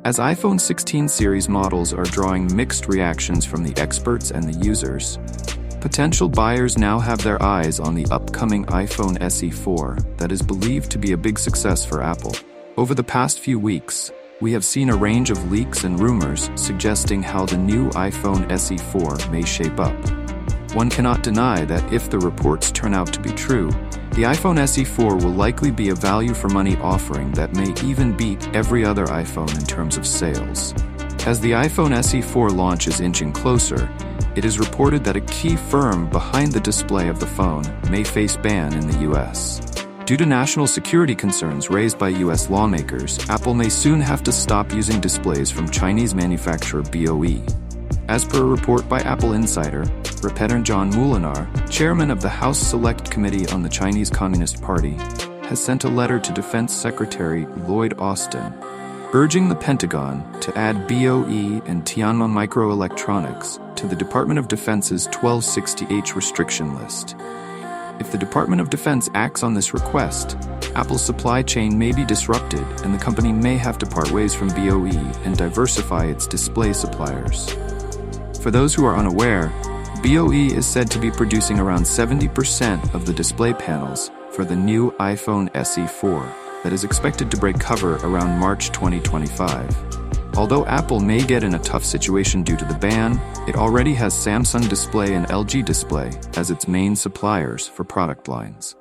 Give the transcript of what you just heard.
As iPhone 16 series models are drawing mixed reactions from the experts and the users, potential buyers now have their eyes on the upcoming iPhone SE 4 that is believed to be a big success for Apple. Over the past few weeks, we have seen a range of leaks and rumors suggesting how the new iPhone SE 4 may shape up. One cannot deny that if the reports turn out to be true, the iPhone SE 4 will likely be a value-for-money offering that may even beat every other iPhone in terms of sales. As the iPhone SE 4 launch is inching closer, it is reported that a key firm behind the display of the phone may face ban in the US. Due to national security concerns raised by US lawmakers, Apple may soon have to stop using displays from Chinese manufacturer BOE. As per a report by Apple Insider, John Moulinar, chairman of the House Select Committee on the Chinese Communist Party, has sent a letter to Defense Secretary Lloyd Austin, urging the Pentagon to add BOE and Tianma Microelectronics to the Department of Defense's 1260H restriction list. If the Department of Defense acts on this request, Apple's supply chain may be disrupted and the company may have to part ways from BOE and diversify its display suppliers. For those who are unaware, BOE is said to be producing around 70% of the display panels for the new iPhone SE 4 that is expected to break cover around March 2025. Although Apple may get in a tough situation due to the ban, it already has Samsung Display and LG Display as its main suppliers for product lines.